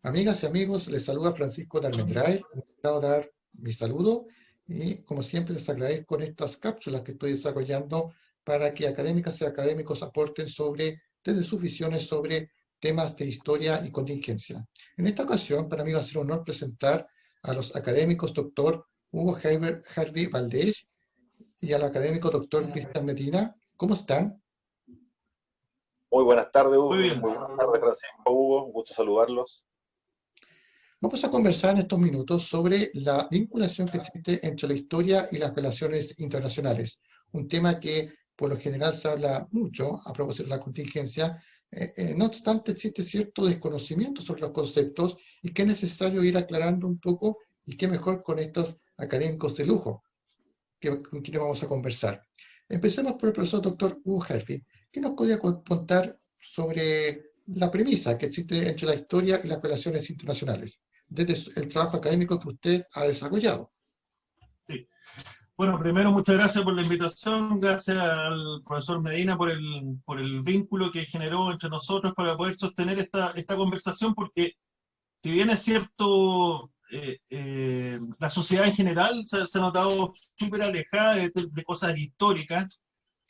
Amigas y amigos, les saluda Francisco de Almendray. Me quiero dar mi saludo y, como siempre, les agradezco estas cápsulas que estoy desarrollando para que académicas y académicos aporten desde sus visiones sobre temas de historia y contingencia. En esta ocasión, para mí va a ser un honor presentar a los académicos doctor Hugo Harvey Valdés y al académico doctor Cristian Medina. ¿Cómo están? Muy buenas tardes, Muy Hugo. bien. Muy buenas tardes, Francisco, Hugo. Un gusto saludarlos. Vamos a conversar en estos minutos sobre la vinculación que existe entre la historia y las relaciones internacionales, un tema que por lo general se habla mucho a propósito de la contingencia. No obstante, existe cierto desconocimiento sobre los conceptos y que es necesario ir aclarando un poco, y qué mejor con estos académicos de lujo con quienes vamos a conversar. Empecemos por el profesor doctor Hugo Herfi. ¿Qué nos podría contar sobre la premisa que existe entre la historia y las relaciones internacionales, desde el trabajo académico que usted ha desarrollado? Sí. Bueno, primero muchas gracias por la invitación, gracias al profesor Medina por el vínculo que generó entre nosotros para poder sostener esta conversación, porque si bien es cierto, la sociedad en general se ha notado súper alejada de cosas históricas.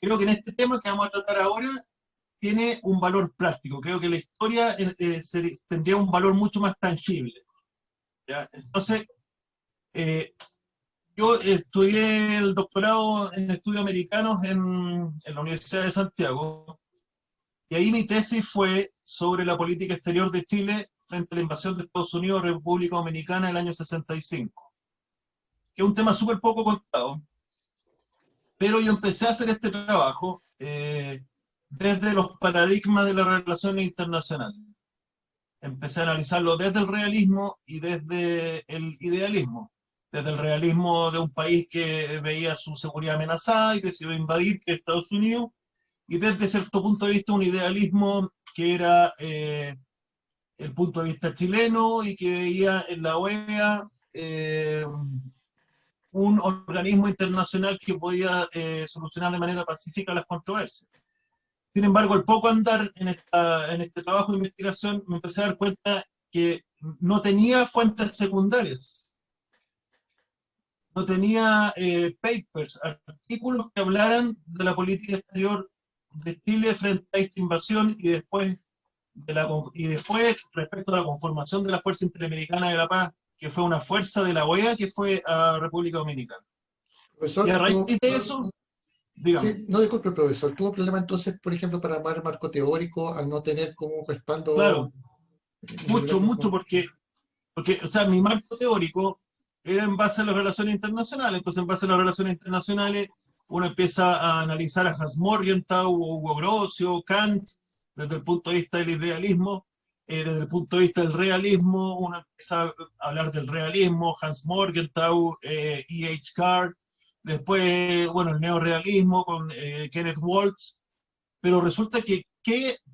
Creo que en este tema que vamos a tratar ahora tiene un valor práctico. Creo que la historia tendría un valor mucho más tangible, ¿ya? Entonces, yo estudié el doctorado en estudios americanos en la Universidad de Santiago, y ahí mi tesis fue sobre la política exterior de Chile frente a la invasión de Estados Unidos a República Dominicana en el año 65, que es un tema súper poco contado, pero yo empecé a hacer este trabajo desde los paradigmas de las relaciones internacionales. Empecé a analizarlo desde el realismo y desde el idealismo. Desde el realismo de un país que veía su seguridad amenazada y decidió invadir, que es Estados Unidos, y desde cierto punto de vista un idealismo que era el punto de vista chileno y que veía en la OEA un organismo internacional que podía solucionar de manera pacífica las controversias. Sin embargo, al poco andar en este trabajo de investigación, me empecé a dar cuenta que no tenía fuentes secundarias, no tenía papers, artículos que hablaran de la política exterior de Chile frente a esta invasión y después, respecto a la conformación de la Fuerza Interamericana de la Paz, que fue una fuerza de la OEA que fue a República Dominicana. Profesor, Y a raíz de eso, dígame. sí, no, disculpe, profesor, ¿tuvo problema entonces, por ejemplo, para armar el marco teórico al no tener como un respaldo Claro, mucho, bibliográfico? porque, o sea, mi marco teórico era en base a las relaciones internacionales. Entonces, en base a las relaciones internacionales, uno empieza a analizar a Hans Morgenthau, Hugo Grocio, Kant, desde el punto de vista del idealismo. Desde el punto de vista del realismo, uno empieza a hablar del realismo, Hans Morgenthau, E.H. Card. Después, bueno, el neorealismo con Kenneth Waltz. Pero resulta que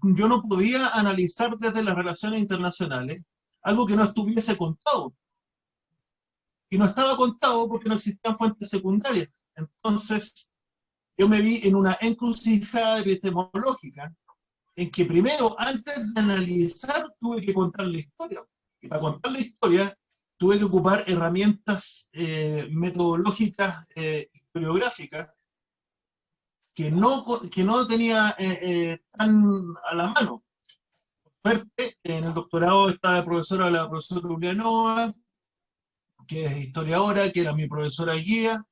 yo no podía analizar desde las relaciones internacionales algo que no estuviese contado. Y no estaba contado porque no existían fuentes secundarias. Entonces, yo me vi en una encrucijada epistemológica en que primero, antes de analizar, tuve que contar la historia. Y para contar la historia, tuve que ocupar herramientas metodológicas, historiográficas, que no tenía tan a la mano. Suerte, en el doctorado estaba la profesora Ulianova, que es historiadora, que era mi profesora guía,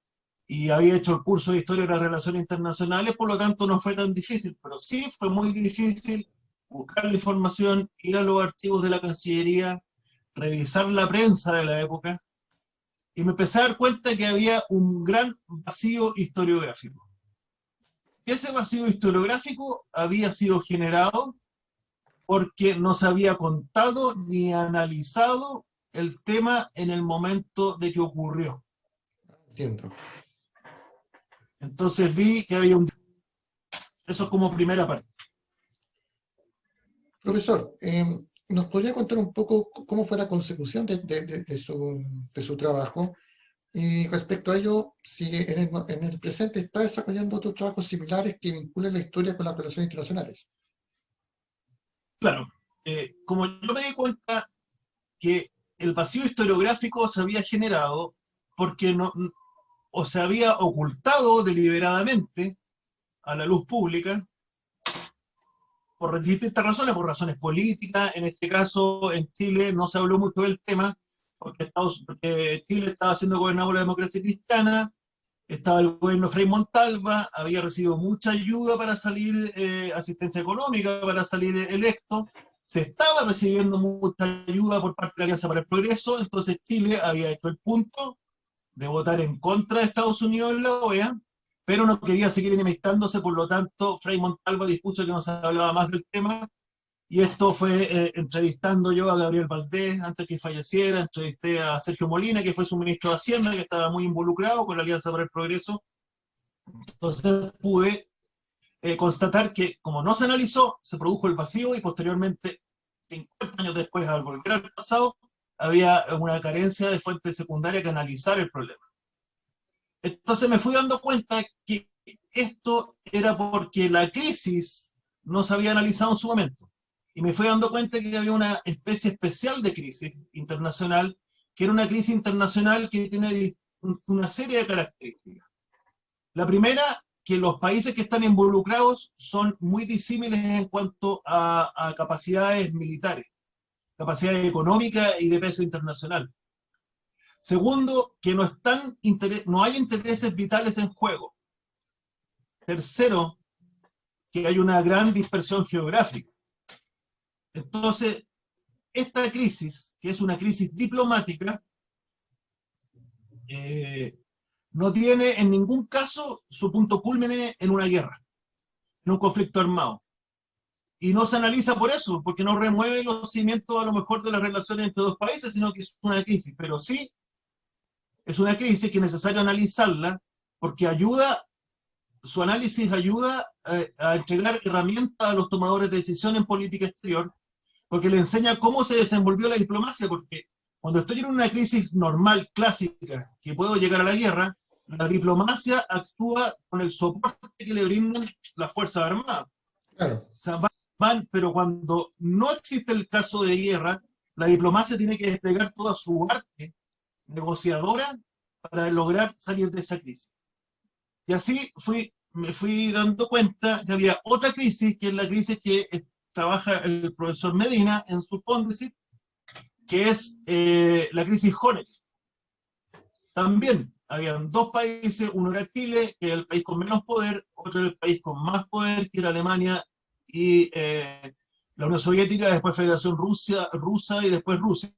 y había hecho el curso de Historia de las Relaciones Internacionales, por lo tanto no fue tan difícil, pero sí fue muy difícil buscar la información, ir a los archivos de la Cancillería, revisar la prensa de la época, y me empecé a dar cuenta que había un gran vacío historiográfico. Ese vacío historiográfico había sido generado porque no se había contado ni analizado el tema en el momento de que ocurrió. Entiendo. Entonces vi que había un... Eso es como primera parte. Profesor, ¿nos podría contar un poco cómo fue la consecución de su trabajo? Y respecto a ello, si en el presente está desarrollando otros trabajos similares que vinculen la historia con las relaciones internacionales. Claro, como yo me di cuenta que el vacío historiográfico se había generado porque o se había ocultado deliberadamente a la luz pública por distintas razones, por razones políticas. En este caso, en Chile no se habló mucho del tema, porque Chile estaba siendo gobernado por la democracia cristiana, estaba el gobierno Frei Montalva, había recibido mucha ayuda para salir, asistencia económica para salir electo, se estaba recibiendo mucha ayuda por parte de la Alianza para el Progreso, entonces Chile había hecho el punto de votar en contra de Estados Unidos en la OEA, pero no quería seguir enemistándose, por lo tanto, Frei Montalva dispuso que no se hablaba más del tema, y esto fue entrevistando yo a Gabriel Valdés antes que falleciera, entrevisté a Sergio Molina, que fue su ministro de Hacienda, que estaba muy involucrado con la Alianza para el Progreso. Entonces pude constatar que, como no se analizó, se produjo el vacío y posteriormente, 50 años después, al volver al pasado, había una carencia de fuente secundaria que analizar el problema. Entonces me fui dando cuenta que esto era porque la crisis no se había analizado en su momento. Y me fui dando cuenta que había una especie especial de crisis internacional, que era una crisis internacional que tiene una serie de características. La primera, que los países que están involucrados son muy disímiles en cuanto a capacidades militares, capacidades económicas y de peso internacional. Segundo, que no hay intereses vitales en juego. Tercero, que hay una gran dispersión geográfica. Entonces, esta crisis, que es una crisis diplomática, no tiene en ningún caso su punto culmine en una guerra, en un conflicto armado. Y no se analiza por eso, porque no remueve los cimientos a lo mejor de las relaciones entre dos países, sino que es una crisis. Pero sí, es una crisis que es necesario analizarla, porque su análisis ayuda a entregar herramientas a los tomadores de decisión en política exterior, porque le enseña cómo se desenvolvió la diplomacia, porque cuando estoy en una crisis normal, clásica, que puedo llegar a la guerra, la diplomacia actúa con el soporte que le brindan las Fuerzas Armadas. Claro. O sea, pero cuando no existe el caso de guerra, la diplomacia tiene que desplegar toda su arte negociadora para lograr salir de esa crisis. Y así me fui dando cuenta que había otra crisis, que es la crisis que trabaja el profesor Medina en su Fondesit, que es la crisis Honecker. También habían dos países, uno era Chile, que era el país con menos poder, otro era el país con más poder, que era Alemania y la Unión Soviética, después Federación Rusa y después Rusia.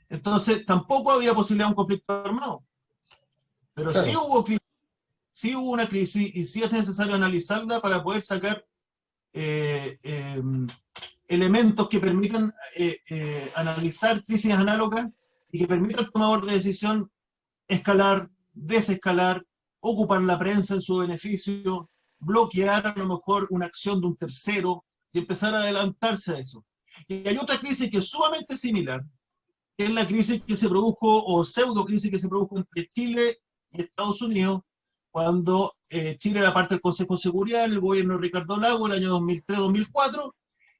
Entonces tampoco había posibilidad de un conflicto armado. Pero claro, sí hubo una crisis y sí es necesario analizarla para poder sacar elementos que permitan analizar crisis análogas y que permitan al tomador de decisión escalar, desescalar, ocupar la prensa en su beneficio, bloquear a lo mejor una acción de un tercero y empezar a adelantarse a eso. Y hay otra crisis que es sumamente similar, que es la crisis que se produjo, o pseudo crisis que se produjo entre Chile y Estados Unidos, cuando Chile era parte del Consejo de Seguridad en el gobierno de Ricardo Lagos, el año 2003-2004,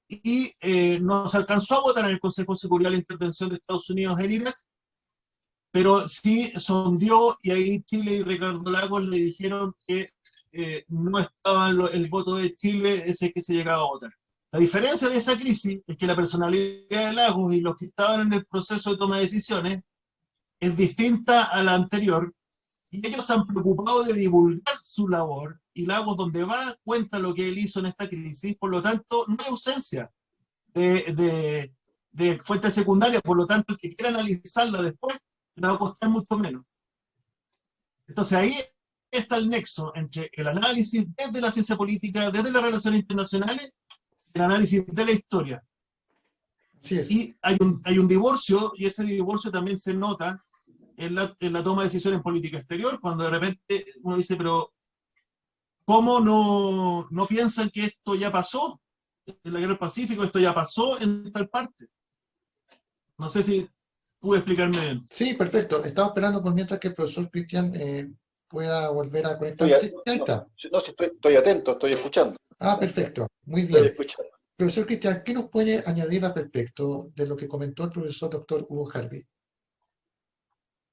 y no se alcanzó a votar en el Consejo de Seguridad la intervención de Estados Unidos en Irak, pero sí sondeó, y ahí Chile y Ricardo Lagos le dijeron que no estaba el voto de Chile ese que se llegaba a votar. La diferencia de esa crisis es que la personalidad de Lagos y los que estaban en el proceso de toma de decisiones es distinta a la anterior, y ellos se han preocupado de divulgar su labor, y Lagos, donde va, cuenta lo que él hizo en esta crisis. Por lo tanto, no hay ausencia de fuentes secundarias, por lo tanto, el que quiera analizarla después le va a costar mucho menos. Entonces ahí está el nexo entre el análisis desde la ciencia política, desde las relaciones internacionales, el análisis de la historia. Sí es. Y hay un divorcio, y ese divorcio también se nota en la toma de decisiones en política exterior, cuando de repente uno dice, pero ¿cómo no piensan que esto ya pasó en la Guerra del Pacífico, esto ya pasó en tal parte? No sé si pude explicarme bien. Sí, perfecto. Estaba esperando por mientras que el profesor Cristian pueda volver a conectarse. Ahí está. No, sí, estoy atento, estoy escuchando. Ah, perfecto. Muy Estoy bien. escuchando. Profesor Cristian, ¿qué nos puede añadir al respecto de lo que comentó el profesor doctor Hugo Harvey?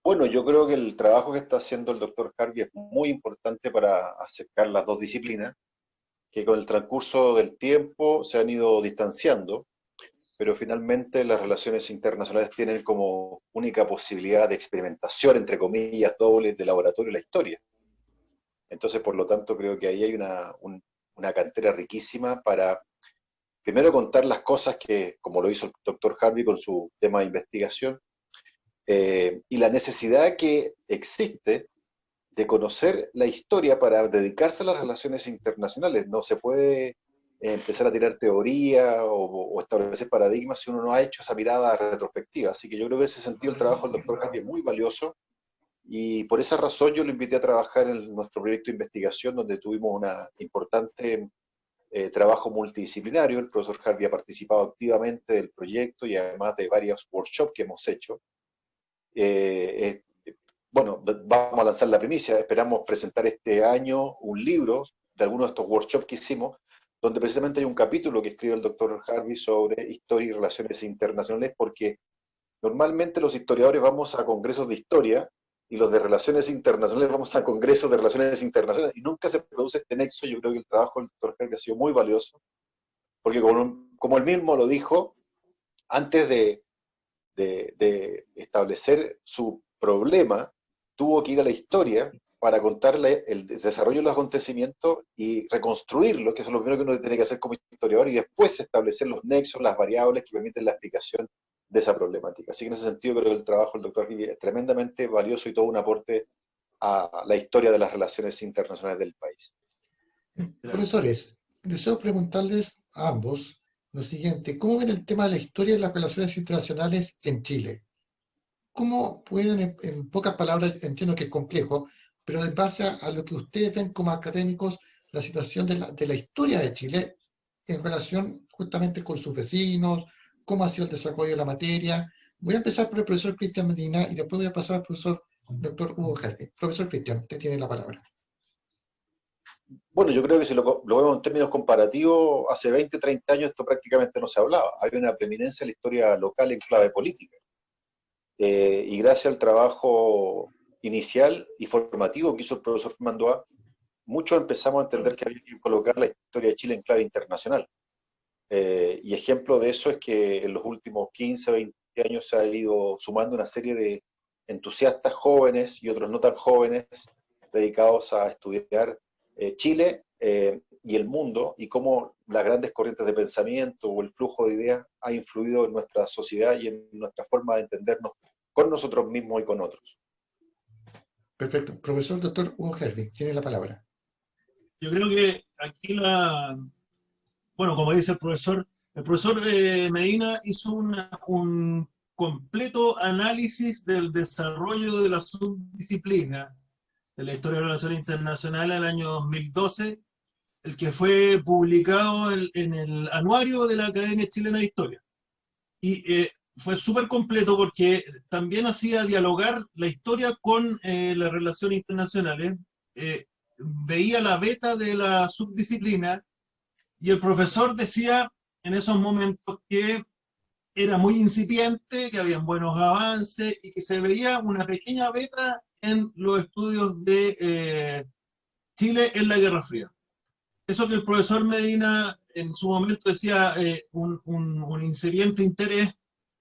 Bueno, yo creo que el trabajo que está haciendo el doctor Harvey es muy importante para acercar las dos disciplinas, que con el transcurso del tiempo se han ido distanciando, pero finalmente las relaciones internacionales tienen como única posibilidad de experimentación, entre comillas, doble de laboratorio la historia. Entonces, por lo tanto, creo que ahí hay una cantera riquísima para, primero, contar las cosas que, como lo hizo el doctor Harvey con su tema de investigación, y la necesidad que existe de conocer la historia para dedicarse a las relaciones internacionales. No se puede empezar a tirar teoría o establecer paradigmas si uno no ha hecho esa mirada retrospectiva. Así que yo creo que en ese sentido el trabajo del doctor Harvey es muy valioso y por esa razón yo lo invité a trabajar en nuestro proyecto de investigación donde tuvimos una importante trabajo multidisciplinario. El profesor Harvey ha participado activamente del proyecto y además de varios workshops que hemos hecho. Bueno, vamos a lanzar la primicia, esperamos presentar este año un libro de algunos de estos workshops que hicimos, donde precisamente hay un capítulo que escribe el doctor Harvey sobre historia y relaciones internacionales, porque normalmente los historiadores vamos a congresos de historia y los de relaciones internacionales vamos a congresos de relaciones internacionales y nunca se produce este nexo. Yo creo que el trabajo del doctor Harvey ha sido muy valioso, porque como él mismo lo dijo, antes de establecer su problema, tuvo que ir a la historia para contarle el desarrollo de los acontecimientos y reconstruirlo, que eso es lo primero que uno tiene que hacer como historiador, y después establecer los nexos, las variables que permiten la explicación de esa problemática. Así que en ese sentido creo que el trabajo del doctor Harvey es tremendamente valioso y todo un aporte a la historia de las relaciones internacionales del país. Profesores, deseo preguntarles a ambos lo siguiente: ¿cómo ven el tema de la historia y las relaciones internacionales en Chile? ¿Cómo pueden, en pocas palabras, entiendo que es complejo, pero en base a lo que ustedes ven como académicos, la situación de la historia de Chile en relación justamente con sus vecinos, cómo ha sido el desarrollo de la materia? Voy a empezar por el profesor Cristian Medina y después voy a pasar al profesor doctor Hugo Harvey. Profesor Cristian, usted tiene la palabra. Bueno, yo creo que si lo vemos en términos comparativos, hace 20, 30 años esto prácticamente no se hablaba. Había una preeminencia en la historia local en clave política. Y gracias al trabajo inicial y formativo que hizo el profesor Mandoa, muchos empezamos a entender que había que colocar la historia de Chile en clave internacional. Y ejemplo de eso es que en los últimos 15, 20 años se ha ido sumando una serie de entusiastas jóvenes y otros no tan jóvenes dedicados a estudiar Chile y el mundo, y cómo las grandes corrientes de pensamiento o el flujo de ideas ha influido en nuestra sociedad y en nuestra forma de entendernos con nosotros mismos y con otros. Perfecto. Profesor doctor Hugo Harvey, tiene la palabra. Yo creo que aquí bueno, como dice el profesor Medina hizo un completo análisis del desarrollo de la subdisciplina de la historia de relaciones internacionales en el año 2012, el que fue publicado en el anuario de la Academia Chilena de Historia. Y fue súper completo porque también hacía dialogar la historia con las relaciones internacionales, veía la beta de la subdisciplina, y el profesor decía en esos momentos que era muy incipiente, que habían buenos avances y que se veía una pequeña beta en los estudios de Chile en la Guerra Fría. Eso que el profesor Medina en su momento decía un incipiente interés,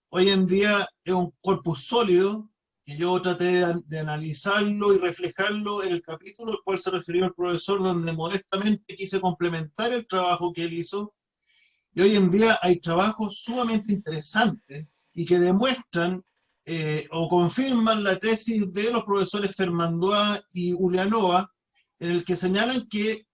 hoy en día es un corpus sólido, que yo traté de analizarlo y reflejarlo en el capítulo al cual se refirió el profesor, donde modestamente quise complementar el trabajo que él hizo. Y hoy en día hay trabajos sumamente interesantes y que demuestran o confirman la tesis de los profesores Fermandoa y Ulianova, en el que señalan que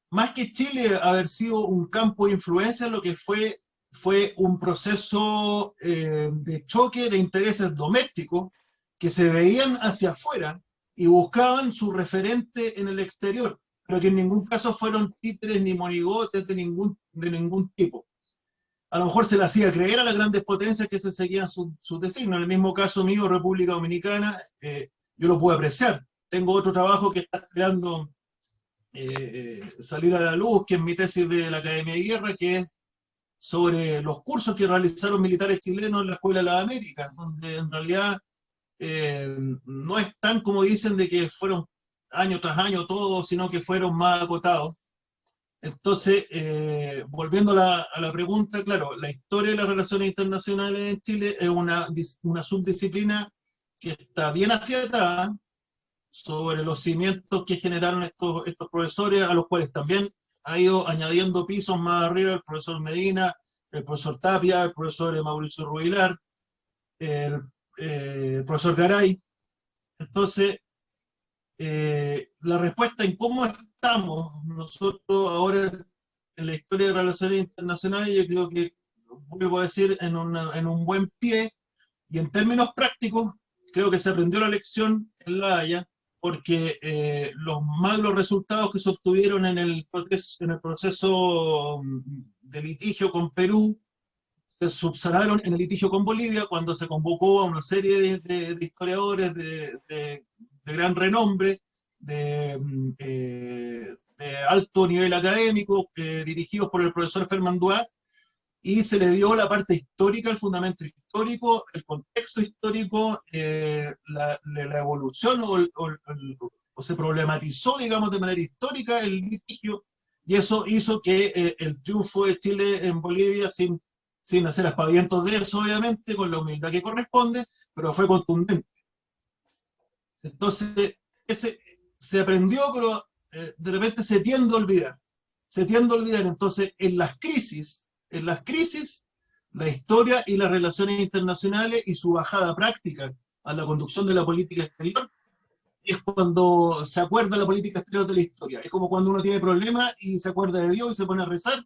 más que Chile haber sido un campo de influencia, lo que fue un proceso de choque de intereses domésticos que se veían hacia afuera y buscaban su referente en el exterior, pero que en ningún caso fueron títeres ni monigotes de ningún tipo. A lo mejor se le hacía creer a las grandes potencias que se seguían sus designios. En el mismo caso mío, República Dominicana, yo lo pude apreciar. Tengo otro trabajo que está creando salir a la luz, que es mi tesis de la Academia de Guerra, que es sobre los cursos que realizaron militares chilenos en la Escuela de las Américas, donde en realidad no es tan como dicen de que fueron año tras año todos, sino que fueron más acotados. Entonces, volviendo a la pregunta, claro, la historia de las relaciones internacionales en Chile es una subdisciplina que está bien afiatada sobre los cimientos que generaron estos profesores, a los cuales también ha ido añadiendo pisos más arriba el profesor Medina, el profesor Tapia, el profesor Mauricio Rubilar, el profesor Garay. Entonces, la respuesta en cómo estamos nosotros ahora en la historia de relaciones internacionales, yo creo que, vuelvo a decir, en un buen pie, y en términos prácticos, creo que se aprendió la lección en La Haya, porque los malos resultados que se obtuvieron en el proceso de litigio con Perú se subsanaron en el litigio con Bolivia cuando se convocó a una serie de historiadores de gran renombre, de alto nivel académico, dirigidos por el profesor Ferman Duá, y se le dio la parte histórica, el fundamento histórico, el contexto histórico, la evolución o se problematizó, digamos, de manera histórica el litigio, y eso hizo que el triunfo de Chile en Bolivia, sin hacer aspavientos de eso, obviamente, con la humildad que corresponde, pero fue contundente. Entonces, se aprendió, pero de repente se tiende a olvidar. Se tiende a olvidar. Entonces, en las crisis, la historia y las relaciones internacionales y su bajada práctica a la conducción de la política exterior es cuando se acuerda la política exterior de la historia. Es como cuando uno tiene problemas y se acuerda de Dios y se pone a rezar.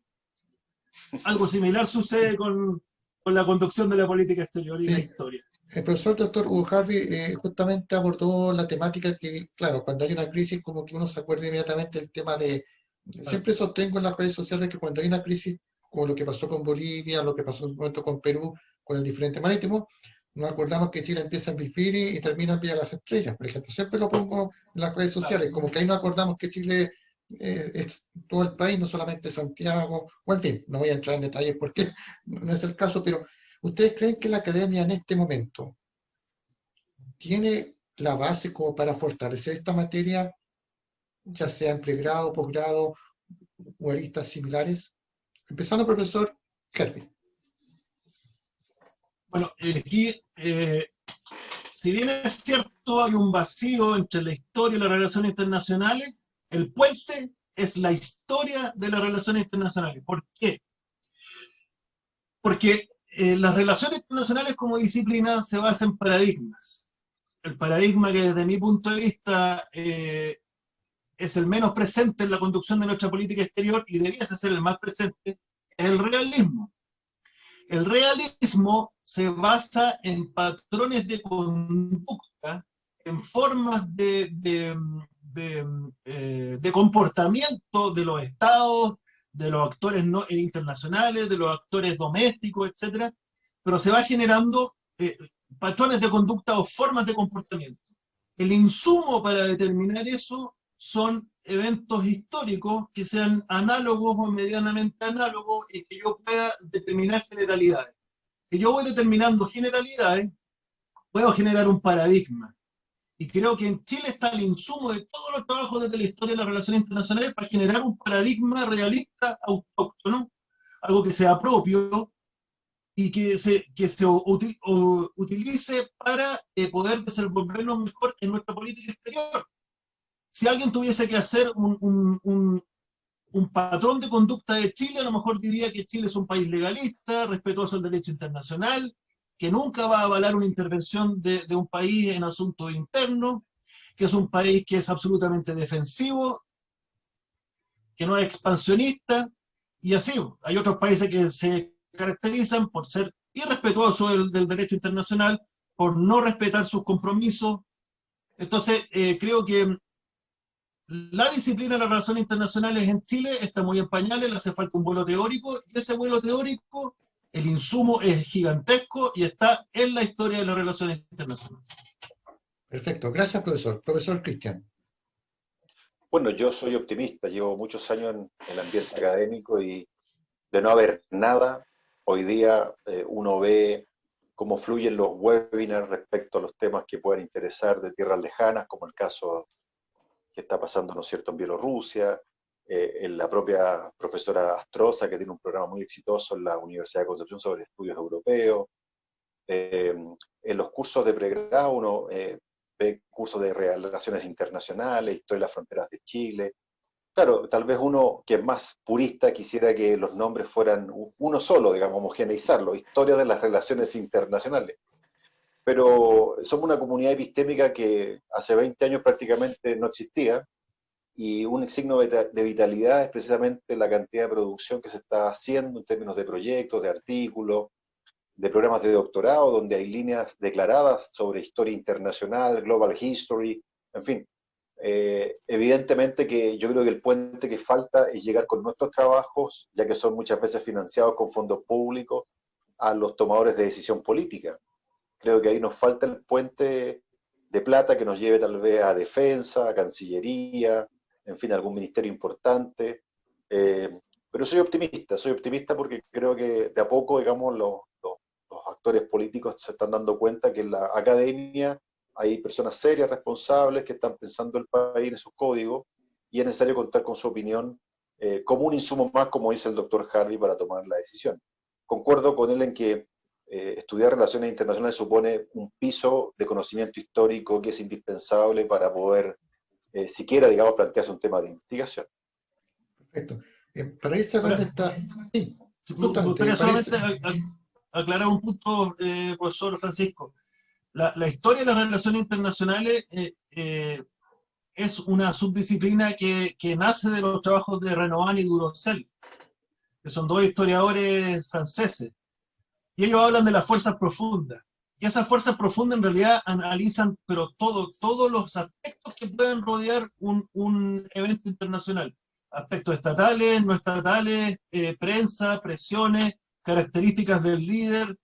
Algo similar sucede con la conducción de la política exterior y la historia. El profesor doctor Hugo Harvey justamente abordó la temática que, claro, cuando hay una crisis, como que uno se acuerda inmediatamente del tema de... Siempre sostengo en las redes sociales que cuando hay una crisis, como lo que pasó con Bolivia, lo que pasó en un momento con Perú, con el diferente marítimo, nos acordamos que Chile empieza en Bifiri y termina en Villa de las Estrellas, por ejemplo. Siempre lo pongo en las redes sociales, como que ahí nos acordamos que Chile es todo el país, no solamente Santiago, o en fin, no voy a entrar en detalles porque no es el caso, pero ¿ustedes creen que la academia en este momento tiene la base como para fortalecer esta materia, ya sea en pregrado, posgrado o aristas similares? Empezando, profesor Kirby. Bueno, aquí, si bien es cierto, hay un vacío entre la historia y las relaciones internacionales, el puente es la historia de las relaciones internacionales. ¿Por qué? Porque las relaciones internacionales como disciplina se basan en paradigmas. El paradigma que desde mi punto de vista es el menos presente en la conducción de nuestra política exterior y debiese ser el más presente, es el realismo. El realismo se basa en patrones de conducta, en formas de comportamiento de los estados, de los actores internacionales, de los actores domésticos, etc. Pero se va generando patrones de conducta o formas de comportamiento. El insumo para determinar eso son eventos históricos que sean análogos o medianamente análogos y que yo pueda determinar generalidades. Si yo voy determinando generalidades, puedo generar un paradigma. Y creo que en Chile está el insumo de todos los trabajos desde la historia de las relaciones internacionales para generar un paradigma realista autóctono, algo que sea propio y que se utilice para poder desenvolvernos mejor en nuestra política exterior. Si alguien tuviese que hacer un patrón de conducta de Chile, a lo mejor diría que Chile es un país legalista, respetuoso del derecho internacional, que nunca va a avalar una intervención de un país en asuntos internos, que es un país que es absolutamente defensivo, que no es expansionista, y así. Hay otros países que se caracterizan por ser irrespetuosos del derecho internacional, por no respetar sus compromisos. Entonces, creo que la disciplina de las relaciones internacionales en Chile está muy en pañales, le hace falta un vuelo teórico, y ese vuelo teórico, el insumo es gigantesco y está en la historia de las relaciones internacionales. Perfecto, gracias profesor. Profesor Cristian. Bueno, yo soy optimista, llevo muchos años en el ambiente académico y de no haber nada, hoy día uno ve cómo fluyen los webinars respecto a los temas que puedan interesar de tierras lejanas, como el caso que está pasando, ¿no es cierto?, en Bielorrusia, en la propia profesora Astroza, que tiene un programa muy exitoso en la Universidad de Concepción sobre estudios europeos. En los cursos de pregrado uno ve cursos de relaciones internacionales, historia de las fronteras de Chile. Claro, tal vez uno que es más purista quisiera que los nombres fueran uno solo, digamos, homogeneizarlo, historia de las relaciones internacionales. Pero somos una comunidad epistémica que hace 20 años prácticamente no existía, y un signo de vitalidad es precisamente la cantidad de producción que se está haciendo en términos de proyectos, de artículos, de programas de doctorado, donde hay líneas declaradas sobre historia internacional, global history, en fin. Evidentemente que yo creo que el puente que falta es llegar con nuestros trabajos, ya que son muchas veces financiados con fondos públicos, a los tomadores de decisión política. Creo que ahí nos falta el puente de plata que nos lleve tal vez a defensa, a Cancillería, en fin, a algún ministerio importante. Pero soy optimista porque creo que de a poco, digamos, los actores políticos se están dando cuenta que en la academia hay personas serias, responsables, que están pensando el país en sus códigos, y es necesario contar con su opinión como un insumo más, como dice el doctor Harvey, para tomar la decisión. Concuerdo con él en que estudiar relaciones internacionales supone un piso de conocimiento histórico que es indispensable para poder siquiera, digamos, plantearse un tema de investigación. Perfecto. Para ir cerrando Ahora, esta... Sí, me justamente, gustaría parece... solamente aclarar un punto, profesor Francisco. La historia de las relaciones internacionales es una subdisciplina que nace de los trabajos de Renoir y Durosel, que son dos historiadores franceses. Y ellos hablan de las fuerzas profundas. Y esas fuerzas profundas en realidad analizan, pero todos los aspectos que pueden rodear un evento internacional. Aspectos estatales, no estatales, prensa, presiones, características del líder.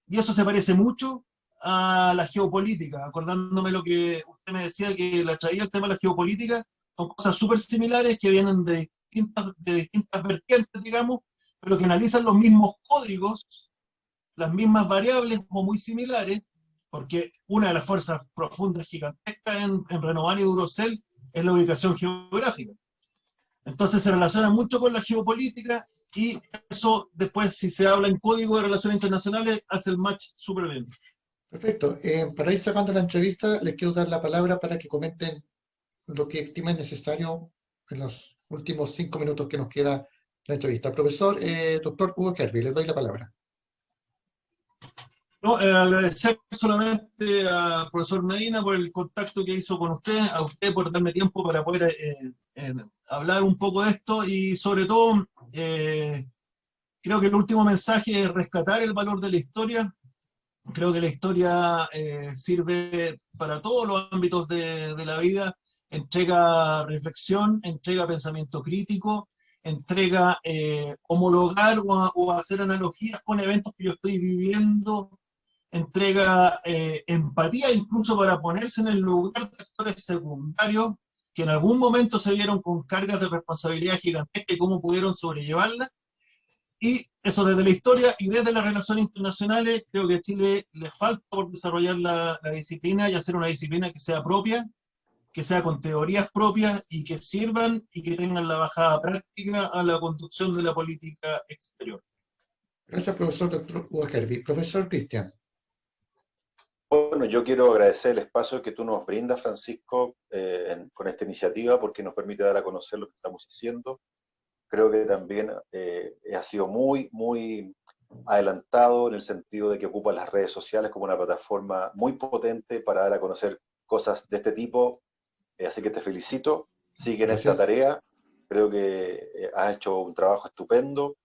Y eso se parece mucho a la geopolítica, acordándome lo que usted me decía, que la traía el tema de la geopolítica, son cosas súper similares que vienen de distintas vertientes, digamos, pero que analizan los mismos códigos, las mismas variables o muy similares, porque una de las fuerzas profundas gigantescas en Renovar y Durosel es la ubicación geográfica. Entonces se relaciona mucho con la geopolítica y eso después, si se habla en código de relaciones internacionales, hace el match súper bien. Perfecto. Para ir cerrando la entrevista, les quiero dar la palabra para que comenten lo que estimen necesario en los últimos 5 minutos que nos queda la entrevista. Profesor, doctor Hugo Kerby, les doy la palabra. No, agradecer solamente al profesor Medina por el contacto que hizo con usted, a usted por darme tiempo para poder hablar un poco de esto y sobre todo creo que el último mensaje es rescatar el valor de la historia. Creo que la historia sirve para todos los ámbitos de la vida, entrega reflexión, entrega pensamiento crítico, entrega homologar o hacer analogías con eventos que yo estoy viviendo, entrega empatía incluso para ponerse en el lugar de actores secundarios que en algún momento se vieron con cargas de responsabilidad gigantesca y cómo pudieron sobrellevarlas. Y eso desde la historia y desde las relaciones internacionales, creo que a Chile le falta por desarrollar la disciplina y hacer una disciplina que sea propia, que sea con teorías propias y que sirvan y que tengan la bajada práctica a la conducción de la política exterior. Gracias, profesor doctor Hugo Kerby. Profesor Cristian. Bueno, yo quiero agradecer el espacio que tú nos brindas, Francisco, con esta iniciativa, porque nos permite dar a conocer lo que estamos haciendo. Creo que también ha sido muy adelantado en el sentido de que ocupa las redes sociales como una plataforma muy potente para dar a conocer cosas de este tipo. Así que te felicito, sigue en esta Gracias. tarea. Creo que has hecho un trabajo estupendo.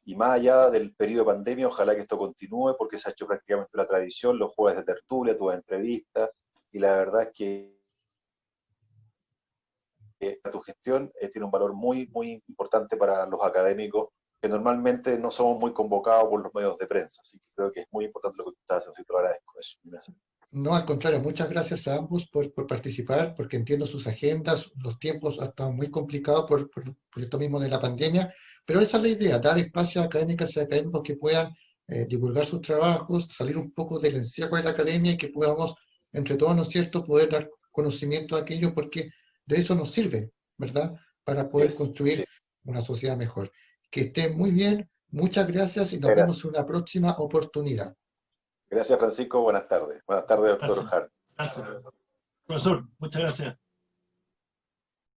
Y más allá del periodo de pandemia, ojalá que esto continúe, porque se ha hecho prácticamente una tradición, los jueves de tertulia, tus entrevistas, y la verdad es que tu gestión tiene un valor muy importante para los académicos, que normalmente no somos muy convocados por los medios de prensa, así que creo que es muy importante lo que tú estás haciendo, y te lo agradezco eso. Gracias. No, al contrario, muchas gracias a ambos por participar, porque entiendo sus agendas, los tiempos han estado muy complicados por esto mismo de la pandemia, pero esa es la idea, dar espacio a académicas y académicos que puedan divulgar sus trabajos, salir un poco del encierro de la academia y que podamos, entre todos, ¿no es cierto?, poder dar conocimiento a aquello, porque de eso nos sirve, ¿verdad?, para poder Sí. construir una sociedad mejor. Que estén muy bien, muchas gracias y nos Muchas vemos gracias. en una próxima oportunidad. Gracias, Francisco. Buenas tardes. Buenas tardes, doctor Gracias. Hart. Gracias. Profesor, muchas gracias.